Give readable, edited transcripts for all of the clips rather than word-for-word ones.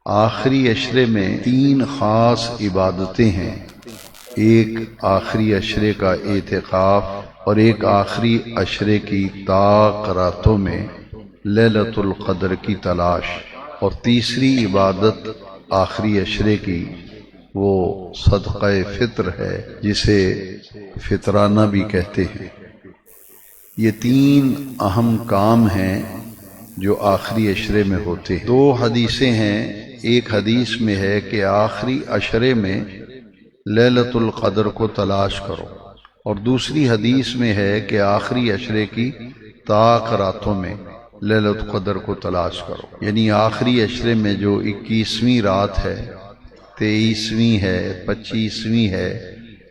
آخری عشرے میں 3 خاص عبادتیں ہیں، ایک آخری عشرے کا اعتکاف اور ایک آخری عشرے کی طاق راتوں میں لیلۃ القدر کی تلاش، اور تیسری عبادت آخری عشرے کی وہ صدقہ فطر ہے جسے فطرانہ بھی کہتے ہیں۔ یہ 3 اہم کام ہیں جو آخری عشرے میں ہوتے ہیں۔ 2 حدیثیں ہیں، ایک حدیث میں ہے کہ آخری عشرے میں لیلۃ القدر کو تلاش کرو، اور دوسری حدیث میں ہے کہ آخری عشرے کی طاق راتوں میں لیلۃ القدر کو تلاش کرو، یعنی آخری عشرے میں جو 21ویں رات ہے، 23ویں ہے، 25ویں ہے،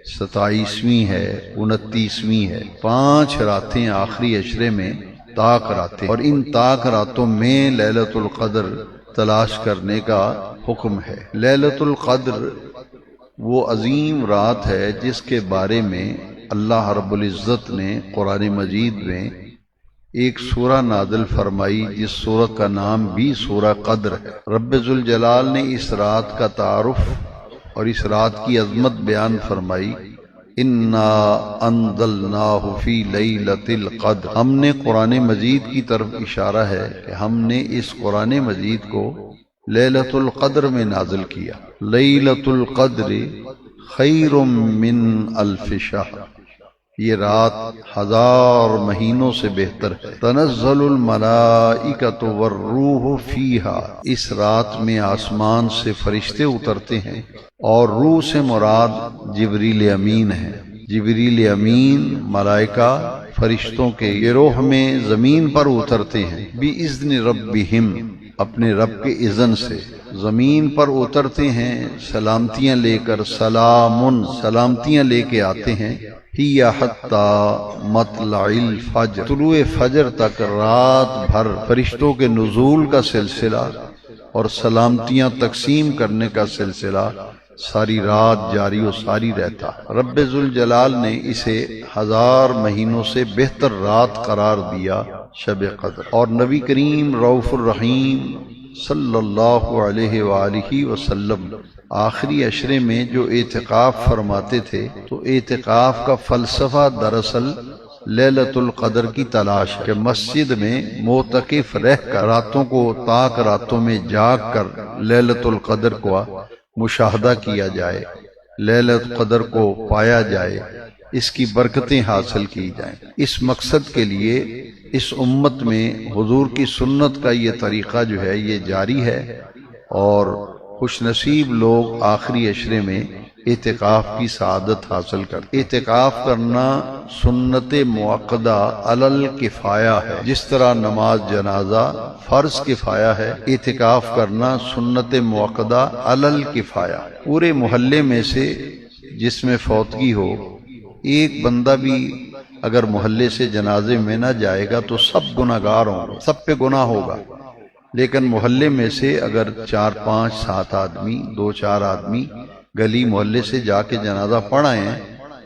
27ویں ہے، 29ویں ہے، 5 راتیں آخری عشرے میں طاق راتیں، اور ان طاق راتوں میں لیلۃ القدر تلاش کرنے کا حکم ہے۔ لیلۃ القدر وہ عظیم رات ہے جس کے بارے میں اللہ رب العزت نے قرآن مجید میں ایک سورہ نازل فرمائی، جس سورہ کا نام بھی سورہ قدر ہے۔ رب ذوالجلال نے اس رات کا تعارف اور اس رات کی عظمت بیان فرمائی، انا انزلناہ فی لیلۃ القدر۔ ہم نے قرآن مجید کی طرف اشارہ ہے کہ ہم نے اس قرآن مجید کو لیلۃ القدر میں نازل کیا۔ لیلۃ القدر خیر من الف شہر، یہ رات 1000 مہینوں سے بہتر ہے۔ تنزل الملائکۃ والروح فیہا، اس رات میں آسمان سے فرشتے اترتے ہیں، اور روح سے مراد جبریل امین ہے۔ جبریل امین ملائکہ فرشتوں کے گروہ میں زمین پر اترتے ہیں، بِإِذْنِ رَبِّهِمْ، اپنے رب کے اذن سے زمین پر اترتے ہیں، سلامتیاں لے کر، سلامتیاں لے کے آتے ہیں، ہی حتی مطلع الفجر، طلوع فجر تک رات بھر فرشتوں کے نزول کا سلسلہ اور سلامتیاں تقسیم کرنے کا سلسلہ ساری رات جاری و ساری رہتا ہے۔ رب ذوالجلال نے اسے 1000 مہینوں سے بہتر رات قرار دیا، شب قدر، اور نبی کریم رؤوف الرحیم صلی اللہ علیہ وآلہ وسلم آخری عشرے میں جو اعتکاف فرماتے تھے، تو اعتکاف کا فلسفہ دراصل لیلۃ القدر کی تلاش ہے، کہ مسجد میں معتکف رہ کر راتوں کو طاق راتوں میں جاگ کر لیلۃ القدر کو مشاہدہ کیا جائے، لیلۃ القدر کو پایا جائے، اس کی برکتیں حاصل کی جائیں۔ اس مقصد کے لیے اس امت میں حضور کی سنت کا یہ طریقہ جو ہے یہ جاری ہے، اور خوش نصیب لوگ آخری عشرے میں اعتکاف کی سعادت حاصل کرتے۔ اعتکاف کرنا سنت موقدہ علی الکفایہ ہے، جس طرح نماز جنازہ فرض کفایہ ہے، اعتکاف کرنا سنت موقدہ علی الکفایہ۔ پورے محلے میں سے جس میں فوتگی ہو، ایک بندہ بھی اگر محلے سے جنازے میں نہ جائے گا تو سب گناہگار ہوں گے، سب پہ گناہ ہوگا، لیکن محلے میں سے اگر 4 5 7 آدمی، 2 4 آدمی گلی محلے سے جا کے جنازہ پڑھائیں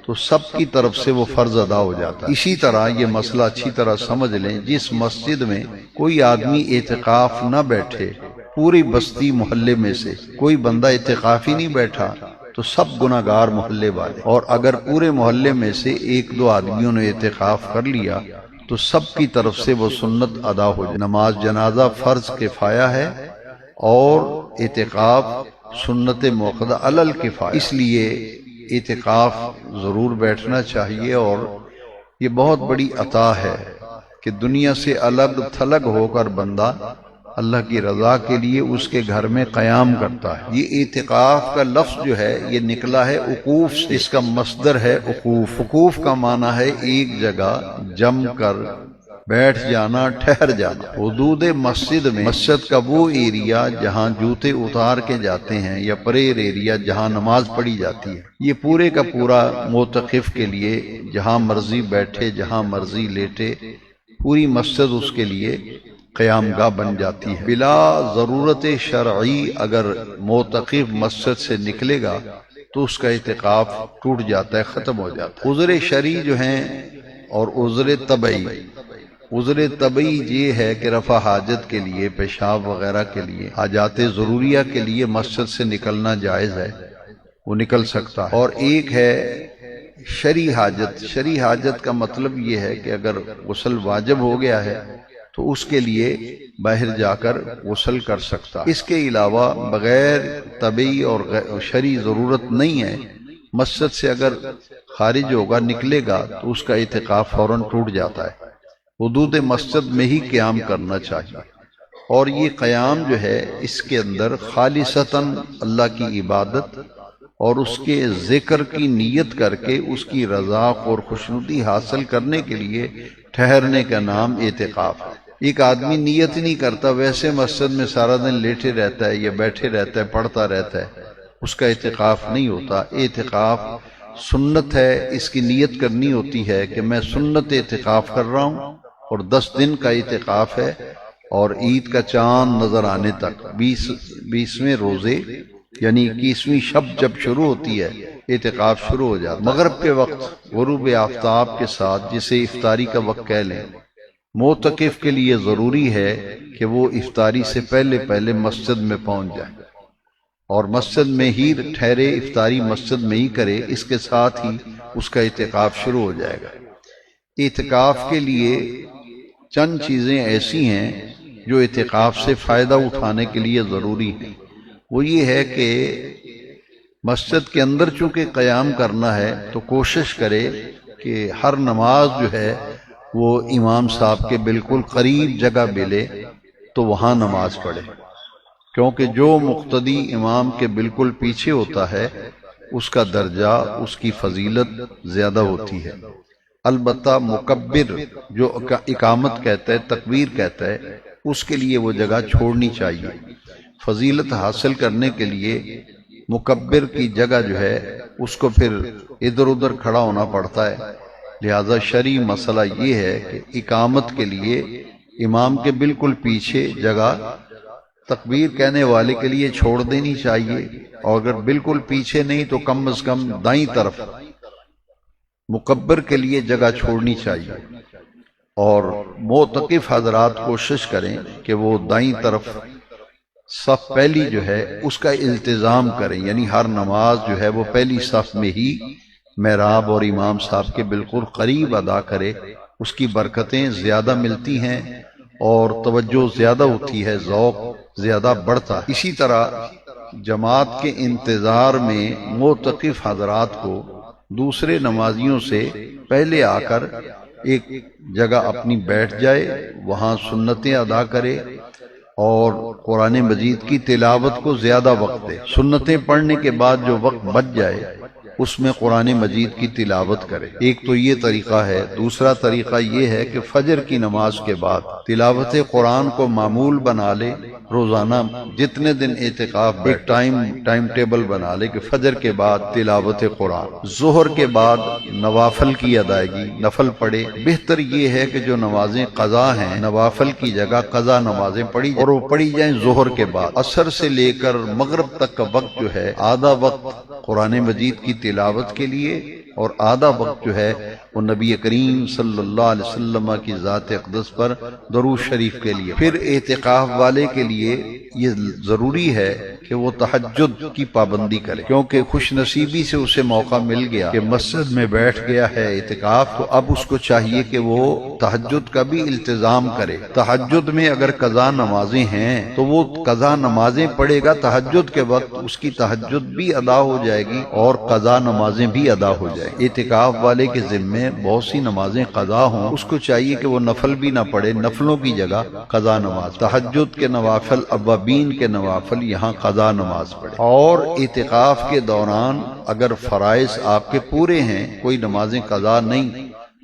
تو سب کی طرف سے وہ فرض ادا ہو جاتا ہے۔ اسی طرح یہ مسئلہ اچھی طرح سمجھ لیں، جس مسجد میں کوئی آدمی اعتکاف نہ بیٹھے، پوری بستی محلے میں سے کوئی بندہ اعتکافی نہیں بیٹھا تو سب گناہگار محلے والے، اور اگر پورے محلے میں سے 1 2 آدمیوں نے اعتکاف کر لیا تو سب کی طرف سے وہ سنت ادا ہو جائے۔ نماز جنازہ فرض کفایہ ہے اور اعتکاف سنت موقدہ علی الکفایہ، اس لیے اعتکاف ضرور بیٹھنا چاہیے، اور یہ بہت بڑی عطا ہے کہ دنیا سے الگ تھلگ ہو کر بندہ اللہ کی رضا کے لیے اس کے گھر میں قیام کرتا ہے۔ یہ اعتکاف کا لفظ جو ہے یہ نکلا ہے عکوف سے، اس کا مصدر ہے عکوف۔ عکوف کا معنی ہے ایک جگہ جم کر بیٹھ جانا، ٹھہر جانا۔ حدود مسجد میں، مسجد کا وہ ایریا جہاں جوتے اتار کے جاتے ہیں، یا پریر ایریا جہاں نماز پڑھی جاتی ہے، یہ پورے کا پورا معتکف کے لیے جہاں مرضی بیٹھے، جہاں مرضی لیٹے، پوری مسجد اس کے لیے قیام گاہ بن جاتی ہے۔ بلا ضرورت شرعی اگر معتکف مسجد سے نکلے گا تو اس کا اعتکاف ٹوٹ جاتا ہے، ختم ہو جاتا ہے۔ عذر شرعی جو ہیں اور عذر طبعی، عذر طبعی یہ ہے کہ رفع حاجت کے لیے، پیشاب وغیرہ کے لیے، حاجات ضروریہ کے لیے مسجد سے نکلنا جائز ہے، وہ نکل سکتا ہے۔ اور ایک ہے شرعی حاجت۔ شرعی حاجت کا مطلب یہ ہے کہ اگر غسل واجب ہو گیا ہے تو اس کے لیے باہر جا کر غسل کر سکتا۔ اس کے علاوہ بغیر طبعی اور شرعی ضرورت نہیں ہے، مسجد سے اگر خارج ہوگا، نکلے گا تو اس کا اعتکاف فوراً ٹوٹ جاتا ہے۔ حدود مسجد میں ہی قیام کرنا چاہیے، اور یہ قیام جو ہے اس کے اندر خالصتاً اللہ کی عبادت اور اس کے ذکر کی نیت کر کے اس کی رضا اور خوشنودی حاصل کرنے کے لیے ٹھہرنے کا نام اعتکاف ہے۔ ایک آدمی نیت نہیں کرتا، ویسے مسجد میں سارا دن لیٹے رہتا ہے یا بیٹھے رہتا ہے، پڑھتا رہتا ہے، اس کا اعتکاف نہیں ہوتا۔ اعتکاف سنت ہے، اس کی نیت کرنی ہوتی ہے کہ میں سنت اعتکاف کر رہا ہوں، اور 10 دن کا اعتکاف ہے، اور عید کا چاند نظر آنے تک 20ویں روزے یعنی 21ویں شب جب شروع ہوتی ہے اعتکاف شروع ہو جاتا ہے۔ مغرب کے وقت غروب آفتاب کے ساتھ، جسے افطاری کا وقت کہہ لیں، معتکف کے لیے ضروری ہے کہ وہ افطاری سے پہلے مسجد میں پہنچ جائے اور مسجد میں ہی ٹھہرے، افطاری مسجد میں ہی کرے، اس کے ساتھ ہی اس کا اعتکاف شروع ہو جائے گا۔ اعتکاف کے لیے چند چیزیں ایسی ہیں جو اعتکاف سے فائدہ اٹھانے کے لیے ضروری ہیں۔ وہ یہ ہے کہ مسجد کے اندر چونکہ قیام کرنا ہے تو کوشش کرے کہ ہر نماز جو ہے وہ امام صاحب کے بالکل قریب جگہ ملے تو وہاں نماز پڑھے، کیونکہ جو مقتدی امام کے بالکل پیچھے ہوتا ہے اس کا درجہ، اس کی فضیلت زیادہ ہوتی ہے۔ البتہ مکبر جو اقامت کہتا ہے، تکبیر کہتا ہے، اس کے لیے وہ جگہ چھوڑنی چاہیے۔ فضیلت حاصل کرنے کے لیے مکبر کی جگہ جو ہے اس کو پھر ادھر ادھر کھڑا ہونا پڑتا ہے، لہذا شرعی مسئلہ یہ ہے کہ اقامت کے لیے امام کے بالکل پیچھے جگہ تکبیر کہنے والے کے لیے چھوڑ دینی چاہیے، اور اگر بالکل پیچھے نہیں تو کم از کم دائیں طرف مکبر کے لیے جگہ چھوڑنی چاہیے۔ اور معتکف حضرات کوشش کریں کہ وہ دائیں طرف صف پہلی جو ہے اس کا التزام کریں، یعنی ہر نماز جو ہے وہ پہلی صف میں ہی محراب اور امام صاحب کے بالکل قریب ادا کرے، اس کی برکتیں زیادہ ملتی ہیں اور توجہ زیادہ ہوتی ہے، ذوق زیادہ بڑھتا ہے۔ اسی طرح جماعت کے انتظار میں معتکف حضرات کو دوسرے نمازیوں سے پہلے آ کر ایک جگہ اپنی بیٹھ جائے، وہاں سنتیں ادا کرے اور قرآن مجید کی تلاوت کو زیادہ وقت دے۔ سنتیں پڑھنے کے بعد جو وقت بچ جائے اس میں قرآن مجید کی تلاوت کرے۔ ایک تو یہ طریقہ ہے۔ دوسرا طریقہ یہ ہے کہ فجر کی نماز کے بعد تلاوت قرآن کو معمول بنا لے، روزانہ جتنے دن اعتکاف ایک ٹائم ٹیبل بنا لے کہ فجر کے بعد تلاوت قرآن، ظہر کے بعد نوافل کی ادائیگی، نفل پڑھے۔ بہتر یہ ہے کہ جو نمازیں قضا ہیں، نوافل کی جگہ قضا نمازیں پڑھی اور وہ پڑھی جائیں ظہر کے بعد۔ عصر سے لے کر مغرب تک کا وقت جو ہے آدھا وقت قرآن مجید کی تلاوت کے لیے اور آدھا وقت جو ہے وہ نبی کریم صلی اللہ علیہ وسلم کی ذات اقدس پر درود شریف کے لیے۔ پھر اعتکاف والے کے لیے یہ ضروری ہے کہ وہ تہجد کی پابندی کرے، کیونکہ خوش نصیبی سے اسے موقع مل گیا کہ مسجد میں بیٹھ گیا ہے اعتکاف، تو اب اس کو چاہیے کہ وہ تہجد کا بھی التزام کرے۔ تہجد میں اگر قضا نمازیں ہیں تو وہ قضا نمازیں پڑھے گا، تہجد کے وقت اس کی تہجد بھی ادا ہو جائے گی اور قضا نمازیں بھی ادا ہو جائیں گی۔ اعتکاف والے کے ذمے بہت سی نمازیں قضا ہوں، اس کو چاہیے کہ وہ نفل بھی نہ پڑھے، نفلوں کی جگہ قضا نماز، تہجد کے نوافل، اوابین کے نوافل، یہاں قضا نماز پڑھے۔ اور اعتکاف کے دوران اگر فرائض آپ کے پورے ہیں، کوئی نمازیں قضا نہیں،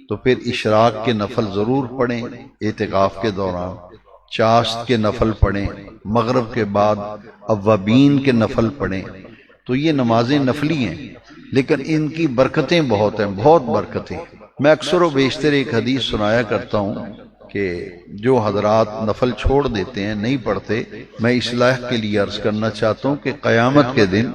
تو پھر اشراق کے نفل ضرور پڑھیں اعتکاف کے دوران، چاشت کے نفل پڑھیں، مغرب کے بعد اوابین کے نفل پڑھیں۔ تو یہ نمازیں نفلی ہیں لیکن ان کی برکتیں بہت ہیں، بہت برکتیں۔ میں اکثر و بیشتر ایک حدیث سنایا کرتا ہوں کہ جو حضرات نفل چھوڑ دیتے ہیں، نہیں پڑھتے، میں اصلاح کے لیے عرض کرنا چاہتا ہوں کہ قیامت کے دن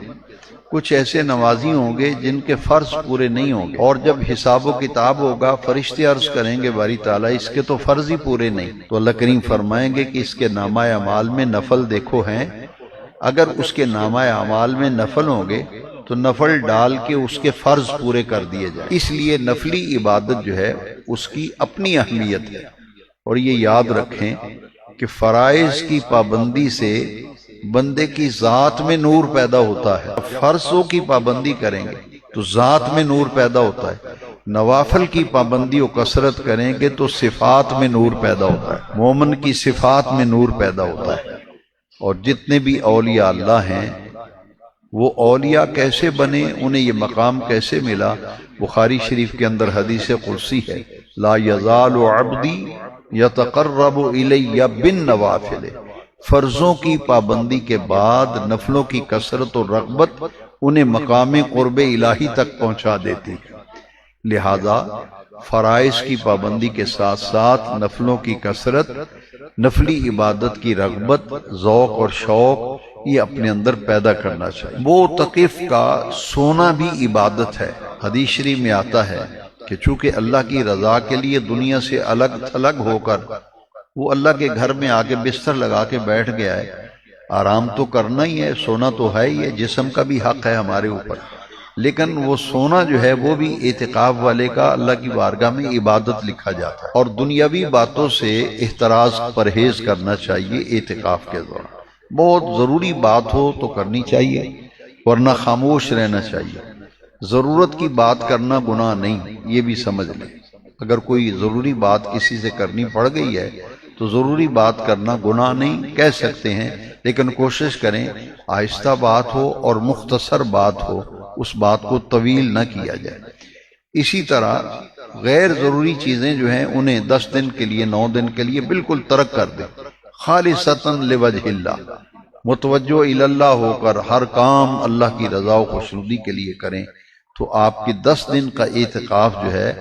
کچھ ایسے نمازی ہوں گے جن کے فرض پورے نہیں ہوں گے، اور جب حساب و کتاب ہوگا فرشتے عرض کریں گے باری تعالیٰ اس کے تو فرض ہی پورے نہیں، تو اللہ کریم فرمائیں گے کہ اس کے نامہ اعمال میں نفل دیکھو ہیں، اگر اس کے نامہ اعمال میں نفل ہوں گے تو نفل ڈال کے اس کے فرض پورے کر دیے جائیں۔ اس لیے نفلی عبادت جو ہے اس کی اپنی اہمیت ہے، اور یہ یاد رکھیں کہ فرائض کی پابندی سے بندے کی ذات میں نور پیدا ہوتا ہے۔ فرضوں کی پابندی کریں گے تو ذات میں نور پیدا ہوتا ہے، نوافل کی پابندی و کثرت کریں گے تو صفات میں نور پیدا ہوتا ہے، مومن کی صفات میں نور پیدا ہوتا ہے۔ اور جتنے بھی اولیاء اللہ ہیں وہ اولیاء کیسے بنے، انہیں یہ مقام کیسے ملا؟ بخاری شریف کے اندر حدیث قدسی ہے، لا یزال عبدی یتقرب الی بالنوافل، فرضوں کی پابندی کے بعد نفلوں کی کثرت و رغبت انہیں مقام قرب الہی تک پہنچا دیتی ہے۔ لہذا فرائض کی پابندی کے ساتھ ساتھ نفلوں کی کثرت، نفلی عبادت کی رغبت، ذوق اور شوق یہ اپنے اندر پیدا کرنا چاہیے۔ معتکف کا سونا بھی عبادت ہے۔ حدیث شریف میں آتا ہے کہ چونکہ اللہ کی رضا کے لیے دنیا سے الگ تھلگ ہو کر وہ اللہ کے گھر میں آ کے بستر لگا کے بیٹھ گیا ہے، آرام تو کرنا ہی ہے، سونا تو ہے ہی ہے، جسم کا بھی حق ہے ہمارے اوپر، لیکن وہ سونا جو ہے وہ بھی اعتکاف والے کا اللہ کی بارگاہ میں عبادت لکھا جاتا ہے۔ اور دنیاوی باتوں سے احتراز پرہیز کرنا چاہیے اعتکاف کے دوران۔ بہت ضروری بات ہو تو کرنی چاہیے، ورنہ خاموش رہنا چاہیے۔ ضرورت کی بات کرنا گناہ نہیں، یہ بھی سمجھ لیں۔ اگر کوئی ضروری بات کسی سے کرنی پڑ گئی ہے تو ضروری بات کرنا گناہ نہیں، کہہ سکتے ہیں، لیکن کوشش کریں آہستہ بات ہو اور مختصر بات ہو، اس بات کو طویل نہ کیا جائے۔ اسی طرح غیر ضروری چیزیں جو ہیں انہیں 10 دن کے لیے 9 دن کے لیے بالکل ترک کر دیں، خالصتاً لوجہ اللہ، متوجہ الی اللہ ہو کر ہر کام اللہ کی رضا و خوشنودی کے لیے کریں، تو آپ کی 10 دن کا اعتکاف جو ہے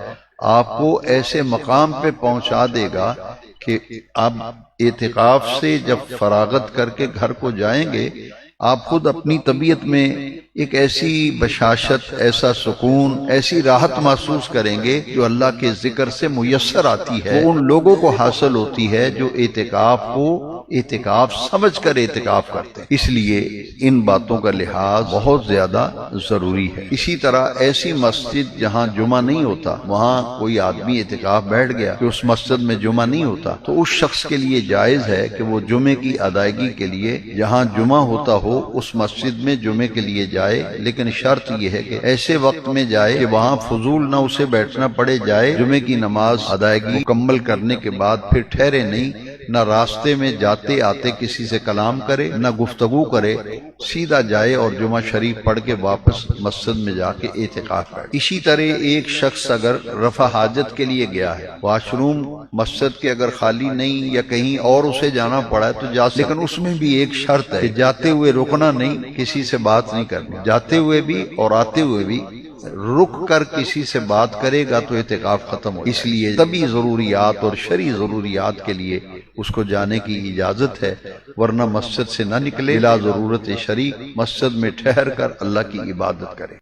آپ کو ایسے مقام پہ پہنچا دے گا کہ آپ اعتکاف سے جب فراغت کر کے گھر کو جائیں گے آپ خود اپنی طبیعت میں ایک ایسی بشاشت، ایسا سکون، ایسی راحت محسوس کریں گے جو اللہ کے ذکر سے میسر آتی ہے، وہ ان لوگوں کو حاصل ہوتی ہے جو اعتکاف کو اعتکاف سمجھ کر اعتکاف کرتے ہیں۔ اس لیے ان باتوں کا لحاظ بہت زیادہ ضروری ہے۔ اسی طرح ایسی مسجد جہاں جمعہ نہیں ہوتا، وہاں کوئی آدمی اعتکاف بیٹھ گیا کہ اس مسجد میں جمعہ نہیں ہوتا، تو اس شخص کے لیے جائز ہے کہ وہ جمعے کی ادائیگی کے لیے جہاں جمعہ ہوتا ہو اس مسجد میں جمعے کے لیے جائے، لیکن شرط یہ ہے کہ ایسے وقت میں جائے کہ وہاں فضول نہ اسے بیٹھنا پڑے، جائے جمعے کی نماز ادائیگی مکمل کرنے کے بعد پھر ٹھہرے نہیں، نہ راستے میں جاتے آتے کسی سے کلام کرے، نہ گفتگو کرے، سیدھا جائے اور جمعہ شریف پڑھ کے واپس مسجد میں جا کے اعتکاف کرے۔ اسی طرح ایک شخص اگر رفع حاجت کے لیے گیا ہے، واش روم مسجد کے اگر خالی نہیں یا کہیں اور اسے جانا پڑا ہے تو جا سکتا، لیکن اس میں بھی ایک شرط ہے کہ جاتے ہوئے رکنا نہیں، کسی سے بات نہیں کرنی، جاتے ہوئے بھی اور آتے ہوئے بھی رک کر کسی سے بات کرے گا تو اعتکاف ختم ہو۔ اس لیے طبی ضروریات اور شرعی ضروریات کے لیے اس کو جانے کی اجازت ہے، ورنہ مسجد سے نہ نکلے، بلا ضرورت شرعی مسجد میں ٹھہر کر اللہ کی عبادت کرے۔